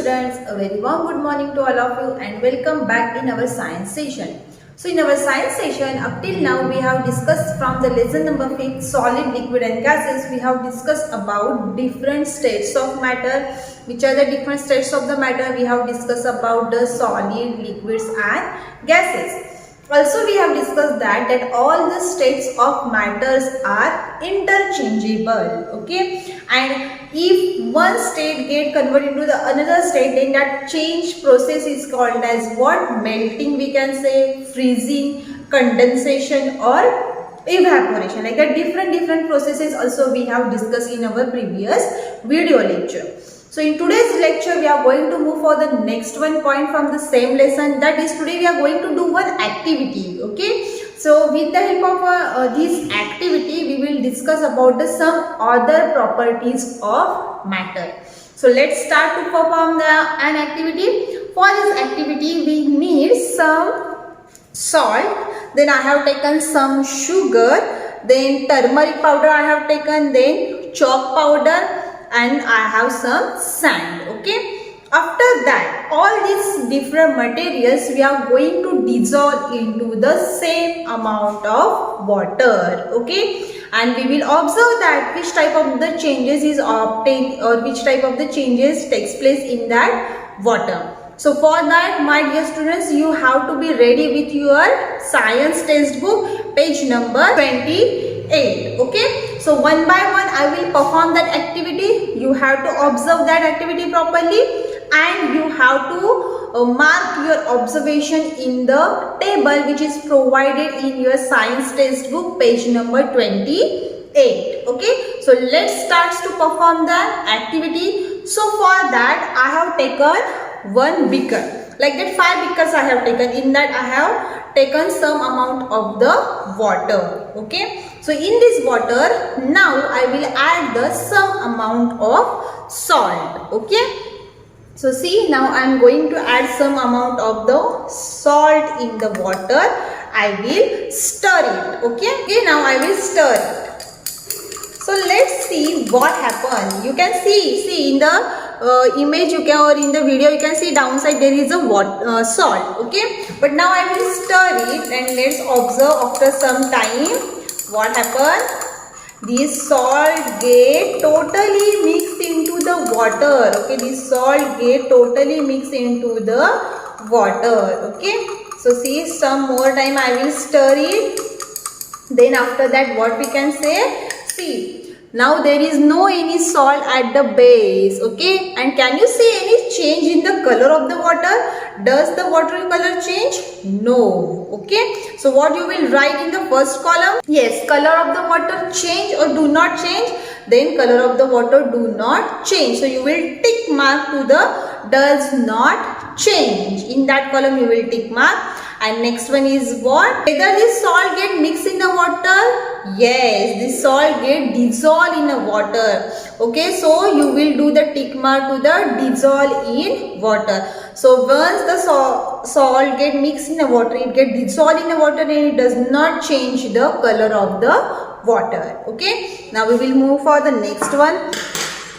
students, a very warm good morning to all of you and welcome back in our science session. So in our science session, up till now we have discussed from the lesson number 5, solid, liquid and gases. We have discussed about different states of matter. Which are the different states of the matter? We have discussed about the solid, liquids and gases. Also we have discussed that all the states of matters are interchangeable, okay, and if one state get converted into the another state, then that change process is called as what? Melting, we can say, freezing, condensation or evaporation. Like that different processes also we have discussed in our previous video lecture. So in today's lecture we are going to move for the next one point from the same lesson, that is today we are going to do one activity, okay. So with the help of this activity we will discuss about some other properties of matter. So let's start to perform an activity. For this activity we need some salt, then I have taken some sugar, then turmeric powder I have taken, then chalk powder, and I have some sand, okay. After that all these different materials we are going to dissolve into the same amount of water, okay, and we will observe that which type of the changes is obtained or which type of the changes takes place in that water. So for that, my dear students, you have to be ready with your science textbook, page number 28, okay. So one by one I will perform that activity. You have to observe that activity properly and you have to mark your observation in the table which is provided in your science textbook, page number 28, okay. So let's start to perform the activity. So for that I have taken one beaker, like that 5 beakers I have taken. In that I have taken some amount of the water, okay. So in this water now I will add the some amount of salt, okay. So see, now I am going to add some amount of the salt in the water. I will stir it, okay. Okay, now I will stir it. So let's see what happened. You can see in the image you can, or in the video you can see downside there is a salt, okay. But now I will stir it and let's observe after some time what happened. This salt get totally mixed into the water, okay. This salt get totally mixed into the water, okay. So see, some more time I will stir it. Then after that what we can say, see, now there is no any salt at the base, okay. And can you see any change in the color of the water? Does the water color change? No, okay. So what you will write in the first column? Yes, color of the water change or do not change. Then color of the water do not change. So you will tick mark to the does not change. In that column you will tick mark. And next one is what? Whether this salt get mixed in the water? Yes, this salt get dissolved in the water. Okay, so you will do the tick mark to the dissolve in water. So once the salt get mixed in the water, it get dissolved in the water and it does not change the color of the water. Okay, now we will move for the next one.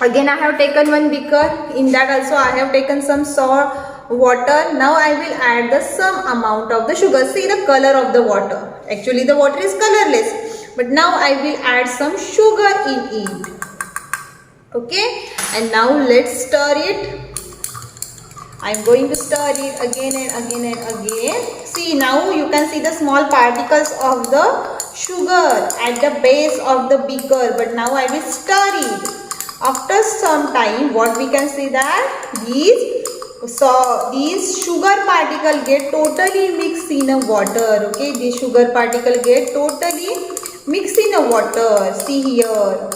Again I have taken one beaker. In that also I have taken some water. Now I will add the some amount of the sugar. See the color of the water. Actually the water is colorless, but now I will add some sugar in it, okay. And now let's stir it. I am going to stir it again and again and again. See, now you can see the small particles of the sugar at the base of the beaker, but now I will stir it. After some time what we can see that these sugar particle get totally mixed in the water, okay. These sugar particle get totally mixed in the water. See here,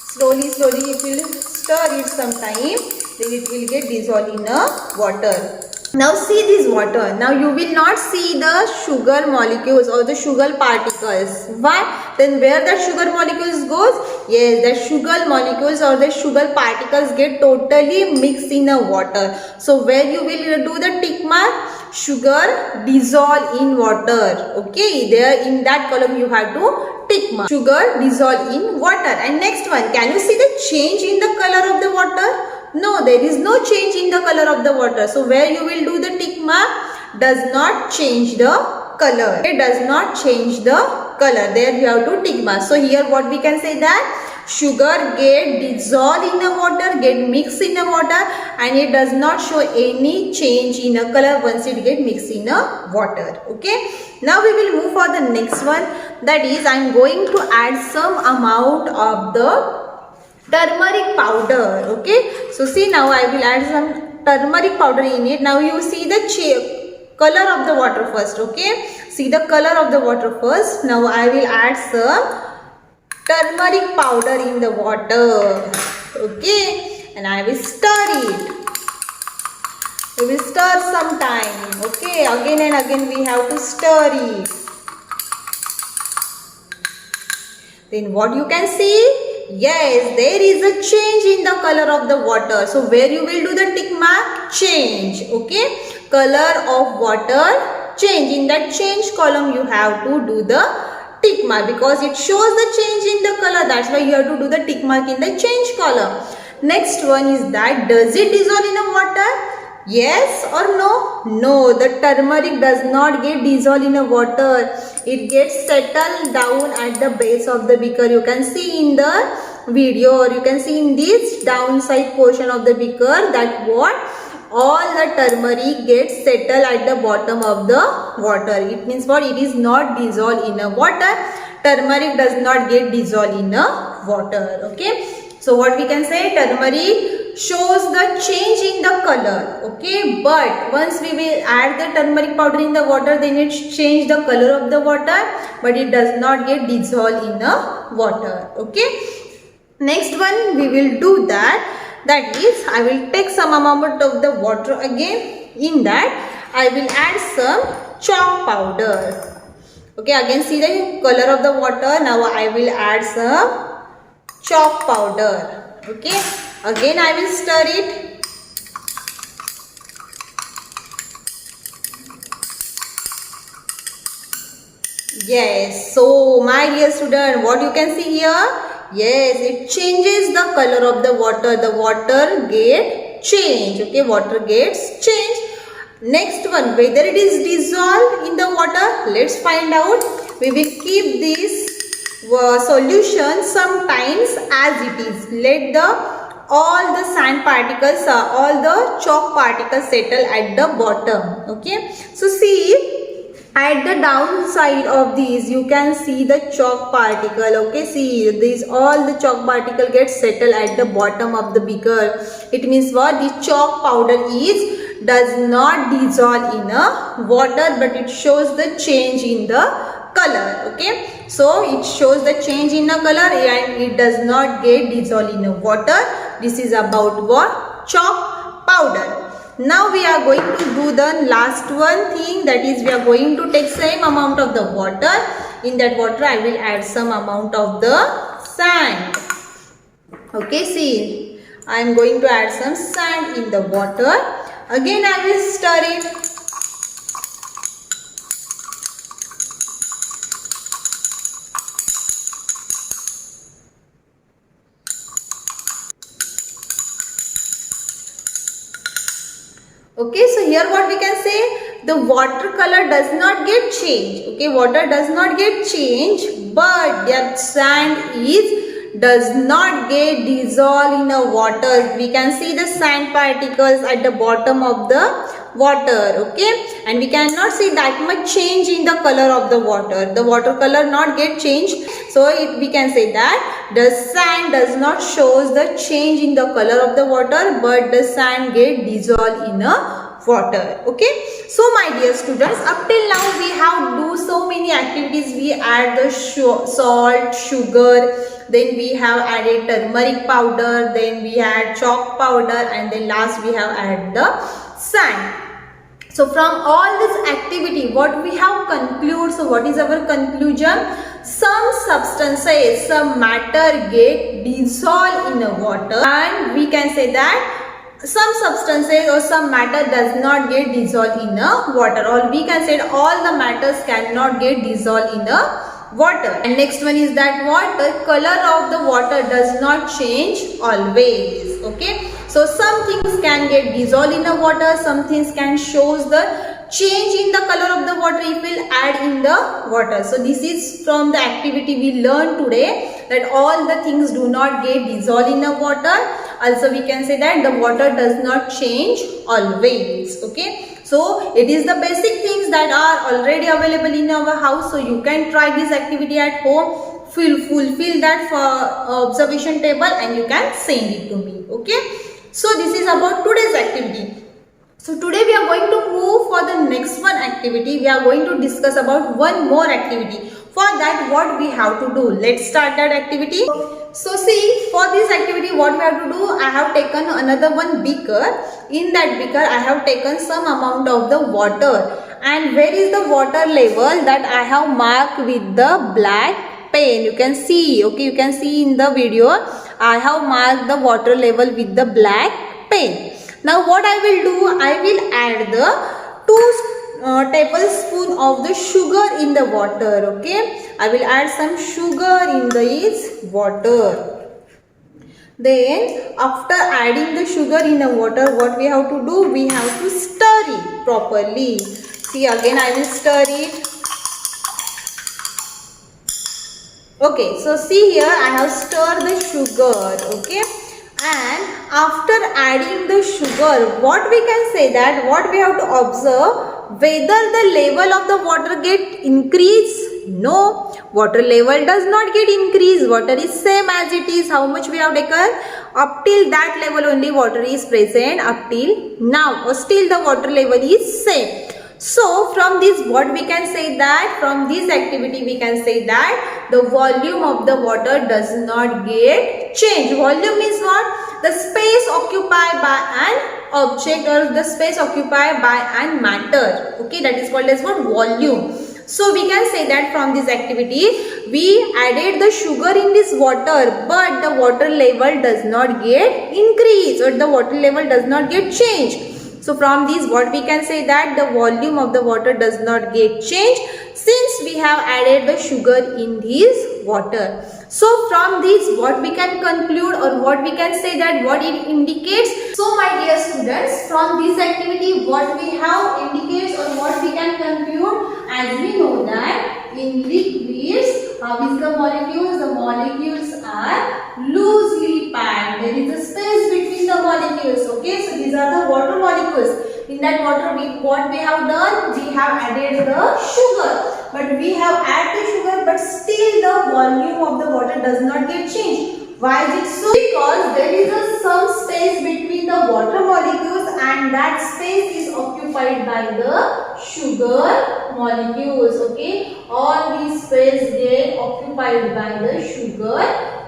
slowly it will stir it some time, then it will get dissolved in the water. Now see this water. Now you will not see the sugar molecules or the sugar particles. Why? Then where the sugar molecules goes? Yes, the sugar molecules or the sugar particles get totally mixed in the water. So where you will do the tick mark? Sugar dissolve in water. Okay, there in that column you have to tick mark. Sugar dissolve in water. And next one, can you see the change in the color of the water? No, there is no change in the color of the water. So where you will do the tick mark? Does not change the color. It does not change the color. There you have to tick mark. So here what we can say that sugar get dissolved in the water, get mixed in the water, and it does not show any change in the color once it get mixed in the water. Okay. Now we will move for the next one. That is, I am going to add some amount of the turmeric powder. Okay. So see, now I will add some turmeric powder in it. Now you see the color of the water first. Okay. See the color of the water first. Now I will add some turmeric powder in the water. Okay, and I will stir it. We will stir some time. Okay, again and again we have to stir it. Then what you can see? Yes, there is a change in the color of the water. So where you will do the tick mark? Change. Okay, color of water change. In that change column you have to do the tick mark because it shows the change in the color. That's why you have to do the tick mark in the change column. Next one is that, does it dissolve in the water? Yes or no? No, the turmeric does not get dissolved in the water. It gets settled down at the base of the beaker. You can see in the video, or you can see in this downside portion of the beaker, that what? All the turmeric gets settled at the bottom of the water. It means what? It is not dissolved in the water. Turmeric does not get dissolved in the water. Okay. So what we can say? Turmeric shows the change in the color. Okay. But once we will add the turmeric powder in the water, then it change the color of the water. But it does not get dissolved in the water. Okay. Next one we will do that. That is, I will take some amount of the water again. In that, I will add some chalk powder. Okay, again see the color of the water. Now I will add some chalk powder. Okay, again I will stir it. Yes, so my dear student, what you can see here? Yes, it changes the color of the water. The water gets change. Okay, water gets change. Next one, whether it is dissolved in the water, let's find out. We will keep this solution sometimes as it is. Let all the sand particles, all the chalk particles settle at the bottom. Okay, so see, at the downside of these you can see the chalk particle. Okay, see these, all the chalk particle gets settled at the bottom of the beaker. It means what? The chalk powder does not dissolve in a water, but it shows the change in the color. Okay, so it shows the change in the color and it does not get dissolved in the water. This is about what? Chalk powder. Now we are going to do the last one thing, that is we are going to take same amount of the water. In that water I will add some amount of the sand. Okay, see, I am going to add some sand in the water. Again I will stir it. Okay, so here what we can say, the water color does not get changed. Okay, water does not get changed, but that sand does not get dissolved in the water. We can see the sand particles at the bottom of the water. Okay, and we cannot see that much change in the color of the water. The water color not get changed. So we can say that the sand does not shows the change in the color of the water, but the sand get dissolved in a water. Okay, so my dear students, up till now we have do so many activities. We add the salt, sugar, then we have added turmeric powder, then we add chalk powder, and then last we have added the sand. So from all this activity, what we have concluded, so what is our conclusion? Some substances, some matter get dissolved in the water, and we can say that some substances or some matter does not get dissolved in the water, or we can say all the matters cannot get dissolved in the water. And next one is that what? The color of the water does not change always. Okay, So some things can get dissolved in the water, some things can shows the change in the color of the water if we'll add in the water. So this is from the activity we learned today, that all the things do not get dissolved in the water. Also we can say that the water does not change always. Okay, so it is the basic things that are already available in our house. So you can try this activity at home, fulfill that observation table and you can send it to me. Okay, so this is about today's activity. So today we are going to move for the next one activity. We are going to discuss about one more activity. For that, what we have to do? Let's start that activity. So see, for this activity what we have to do, I have taken another one beaker. In that beaker I have taken some amount of the water, and where is the water level that I have marked with the black pen. You can see, okay, you can see in the video I have marked the water level with the black pen. Now what I will do, I will add the 2 tablespoons of the sugar in the water. Okay, I will add some sugar in this water. Then after adding the sugar in the water, what we have to do, we have to stir it properly. See, again I will stir it. Okay, so see here I have stirred the sugar. Okay, and after adding the sugar, what we can say that, what we have to observe, whether the level of the water get increase. No, water level does not get increased. Water is same as it is. How much we have taken? Up till that level only water is present up till now, or still the water level is same. So from this what we can say that, from this activity we can say that the volume of the water does not get changed. Volume is what? The space occupied by an object or the space occupied by an matter. Okay, that is called as what? Volume. So we can say that from this activity we added the sugar in this water, but the water level does not get increased or the water level does not get changed. So from this what we can say that the volume of the water does not get changed since we have added the sugar in this water. So from this what we can conclude or what we can say that what it indicates. So my dear students, from this activity what we have indicates or what we can conclude, as we know that in liquids, how is the molecules? The molecules are loosely packed. There is a space between the molecules. Okay, so these are the water molecules. In that water, what we have done? We have added the sugar. But we have added the sugar, but still the volume of the water does not get changed. Why is it so? Because there is some space between the water molecules, and that space is occupied by the sugar molecules. Okay, all these space get occupied by the sugar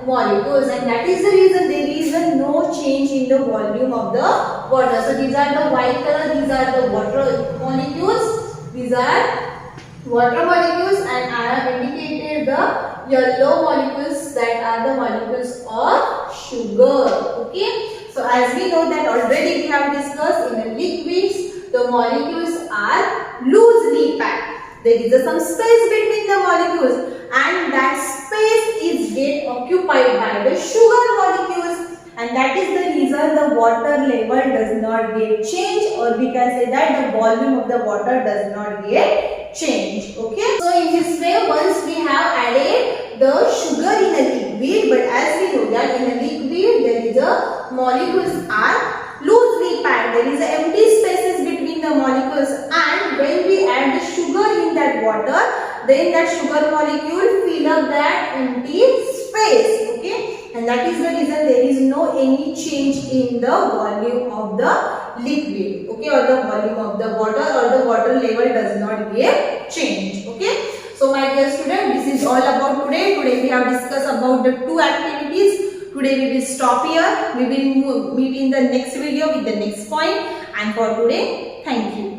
molecules, and that is the reason there is no change in the volume of the water. So these are the white color, these are the water molecules, these are water molecules, and I have indicated the yellow molecules that are the molecules of sugar. Okay, so as we know that already we have discussed, in the liquids the molecules are loosely packed. There is some space between the molecules, and that space is get occupied by the sugar molecules, and that is the reason the water level does not get changed, or we can say that the volume of the water does not get changed. Okay, so in this way, once we have added the sugar in a liquid, but as we know that in a liquid there is a molecules are loosely packed, there is empty spaces between the molecules, and when we add the sugar in that water, then that sugar molecule fill up that empty space. Okay, and that is the reason there is no any change in the volume of the liquid. Okay, or the volume of the water, or the water level does not get changed. Okay, so my dear student, this is all about today. Today we have discussed about the 2 activities. Today we will stop here. We will meet in the next video with the next point. And for today, thank you.